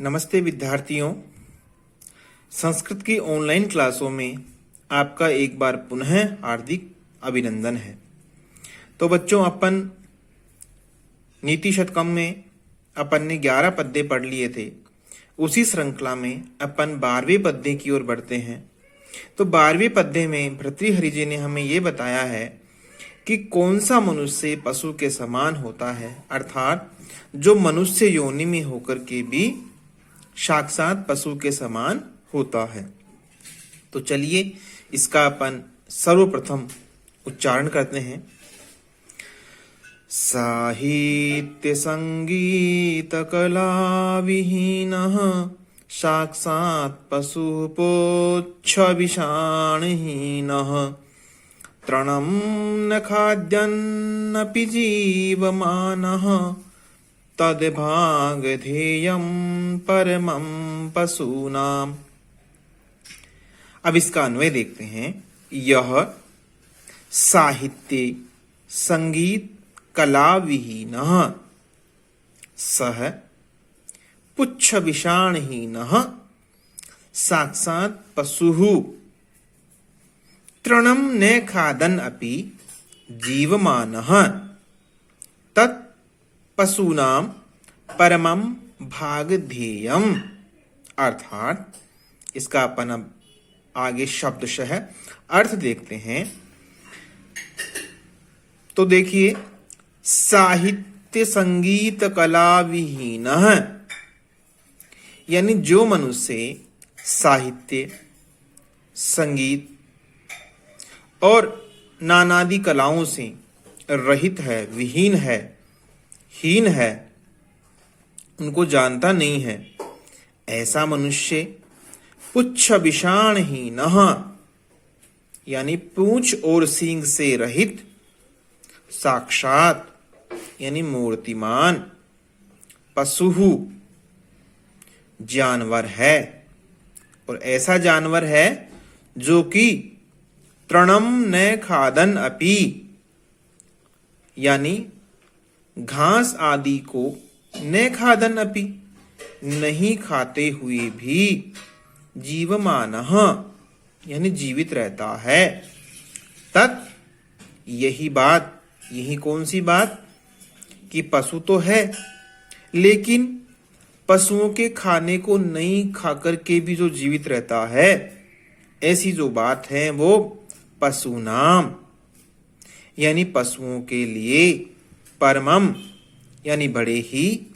नमस्ते विद्यार्थियों। संस्कृत की ऑनलाइन क्लासों में आपका एक बार पुनः हार्दिक अभिनंदन है। तो बच्चों, अपन नीति शतकम में अपन ने 11 पद्य पढ़ लिए थे। उसी श्रृंखला में अपन 12वें पद्य की ओर बढ़ते हैं। तो 12वें पद्य में भर्तृहरि जी ने हमें ये बताया है कि कौन सा मनुष्य पशु के समान होता है, अर्थात जो मनुष्य योनि में होकर के भी साक्षात पशु के समान होता है। तो चलिए इसका अपन सर्वप्रथम उच्चारण करते हैं। साहित्य संगीत कला विहीनः साक्षात् पशुपोच्छ विषाणहीनः तृणं न खाद्यन्नपि जीवमानः तद्भागधेयं परमं पशूनाम्। अब इसका अन्वय देखते हैं। यह साहित्य संगीत कला विहीनः सः पुच्छ विषाणहीनः साक्षात् पशुः तृणं न खादन् अपि जीवमानः तत् पशूनां परमं भागधेयम्। अर्थात इसका अपन अब आगे शब्दशः अर्थ देखते हैं। तो देखिए, साहित्य संगीत कला विहीनः यानी जो मनुष्य साहित्य संगीत और नानादि कलाओं से रहित है, विहीन है, हीन है, उनको जानता नहीं है, ऐसा मनुष्य पुच्छ विषाणहीनः यानी पूंछ और सींग से रहित, साक्षात यानी मूर्तिमान, पशु जानवर है। और ऐसा जानवर है जो कि तृणम न खादन अपि यानी घास आदि को न खादन अपि नहीं खाते हुए भी जीवमानः यानी जीवित रहता है। तत् यही बात, यही कौन सी बात कि पशु तो है लेकिन पशुओं के खाने को नहीं खाकर के भी जो जीवित रहता है, ऐसी जो बात है वो पशुनाम यानी पशुओं के लिए परमम यानी बड़े ही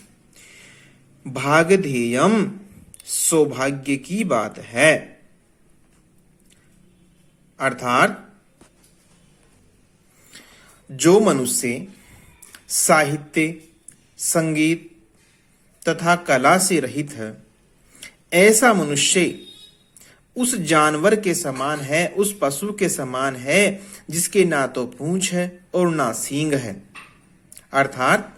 भागधेयम सौभाग्य की बात है। अर्थात जो मनुष्य साहित्य संगीत तथा कला से रहित है, ऐसा मनुष्य उस जानवर के समान है, उस पशु के समान है जिसके ना तो पूंछ है और ना सींग है। अर्थात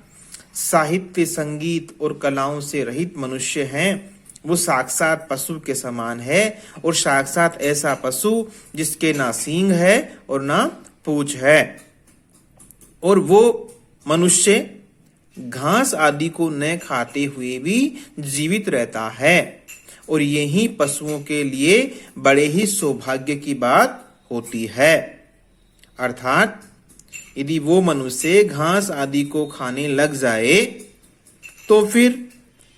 साहित्य संगीत और कलाओं से रहित मनुष्य हैं, वो साक्षात पशु के समान है। और साक्षात ऐसा पशु जिसके ना सींग है और ना पूंछ है। और वो मनुष्य घास आदि को न खाते हुए भी जीवित रहता है। और यही पशुओं के लिए बड़े ही सौभाग्य की बात होती है। अर्थात यदि वो मनुष्य घास आदि को खाने लग जाए तो फिर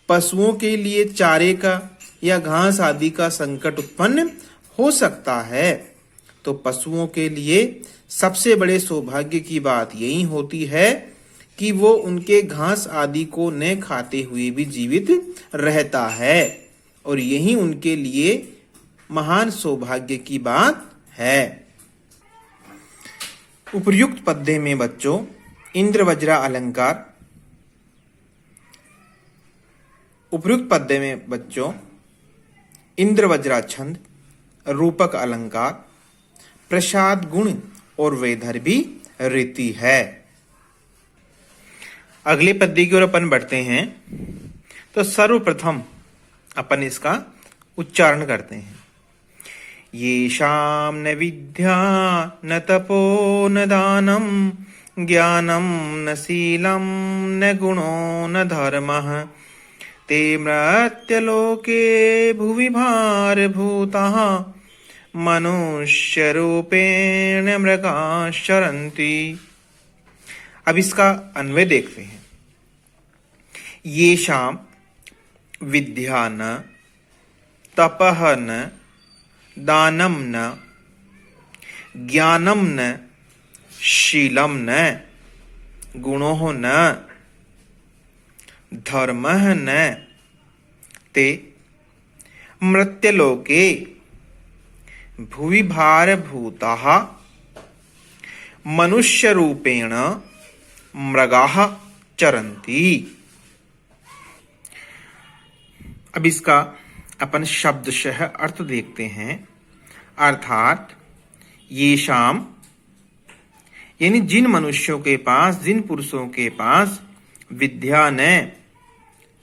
पशुओं के लिए चारे का या घास आदि का संकट उत्पन्न हो सकता है। तो पशुओं के लिए सबसे बड़े सौभाग्य की बात यही होती है कि वो उनके घास आदि को न खाते हुए भी जीवित रहता है। और यही उनके लिए महान सौभाग्य की बात है। उपर्युक्त पद्य में बच्चों इंद्र वज्रा अलंकार, उपर्युक्त पद्य में बच्चों इंद्र वज्रा छंद, रूपक अलंकार, प्रसाद गुण और वैदर्भी रीति है। अगले पद्य की ओर अपन बढ़ते हैं। तो सर्वप्रथम अपन इसका उच्चारण करते हैं। येषां न विद्या न तपो न दानं ज्ञानं न शीलं न गुणो न धर्मः ते मृत्यलोके भुवि भारभूताः मनुष्य रूपेण मृगाश्चरन्ति। अब इसका अन्वय देखते हैं। येषां विद्या न तपः न दानं न ज्ञानं न शीलं न गुणो न धर्मः न ते मृत्यलोके भुवि भारभूताः मनुष्यरूपेण मृगाः चरन्ति। अब इसका अपन शब्दशः अर्थ देखते हैं। अर्थात येषाम यानी जिन मनुष्यों के पास, जिन पुरुषों के पास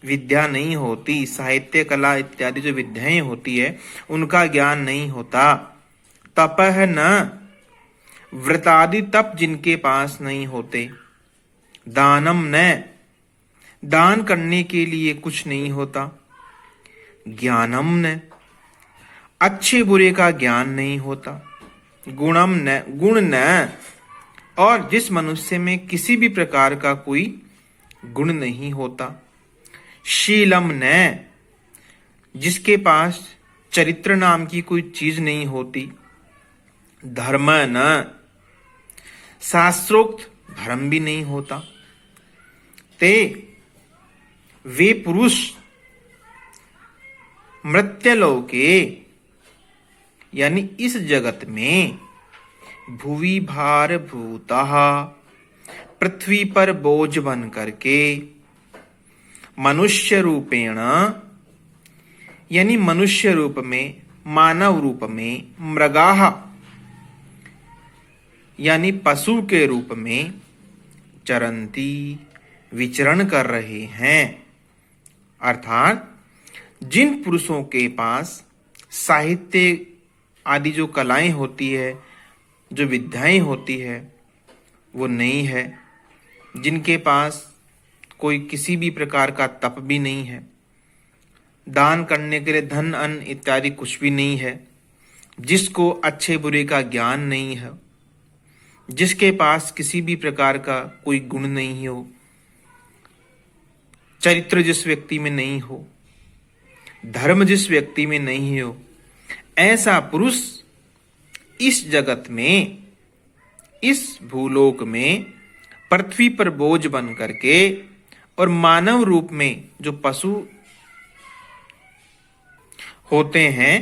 विद्या नहीं होती, साहित्य कला इत्यादि जो विद्याएं होती है उनका ज्ञान नहीं होता। तपः न, व्रतादि तप जिनके पास नहीं होते। दानम न, दान करने के लिए कुछ नहीं होता। ज्ञानम न, अच्छे बुरे का ज्ञान नहीं होता। गुणम न, गुण न, और जिस मनुष्य में किसी भी प्रकार का कोई गुण नहीं होता। शीलम न, जिसके पास चरित्र नाम की कोई चीज नहीं होती। धर्म न, शास्त्रोक्त धर्म भी नहीं होता। ते वे पुरुष मृत्यलोके यानी इस जगत में भुवि भारभूताः पृथ्वी पर बोझ बन करके मनुष्य रूपेण यानी मनुष्य रूप में, मानव रूप में, मृगाः यानी पशु के रूप में चरंती विचरण कर रहे हैं। अर्थात जिन पुरुषों के पास साहित्य आदि जो कलाएं होती है, जो विद्याएं होती है, वो नहीं है। जिनके पास कोई किसी भी प्रकार का तप भी नहीं है, दान करने के लिए धन अन्न इत्यादि कुछ भी नहीं है, जिसको अच्छे बुरे का ज्ञान नहीं है, जिसके पास किसी भी प्रकार का कोई गुण नहीं हो, चरित्र जिस व्यक्ति में नहीं हो, धर्म जिस व्यक्ति में नहीं हो, ऐसा पुरुष इस जगत में, इस भूलोक में पृथ्वी पर बोझ बन करके और मानव रूप में जो पशु होते हैं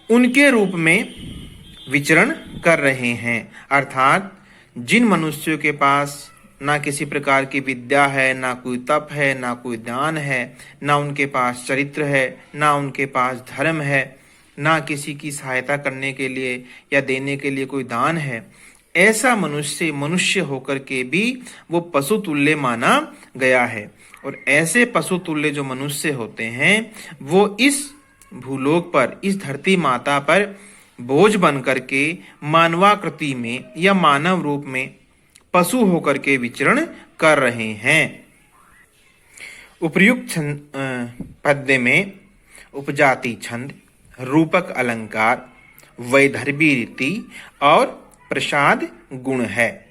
उनके रूप में विचरण कर रहे हैं। अर्थात जिन मनुष्यों के पास ना किसी प्रकार की विद्या है, ना कोई तप है, ना कोई दान है, ना उनके पास चरित्र है, ना उनके पास धर्म है, ना किसी की सहायता करने के लिए या देने के लिए कोई दान है, ऐसा मनुष्य होकर के भी वो पशु तुल्य माना गया है। और ऐसे पशु तुल्य जो मनुष्य होते हैं वो इस भूलोक पर, इस धरती माता पर बोझ बन करके मानवाकृति में या मानव रूप में पशु होकर के विचरण कर रहे हैं। उपर्युक्त पद्य में उपजाति छंद, रूपक अलंकार, वैदर्भी रीति और प्रसाद गुण है।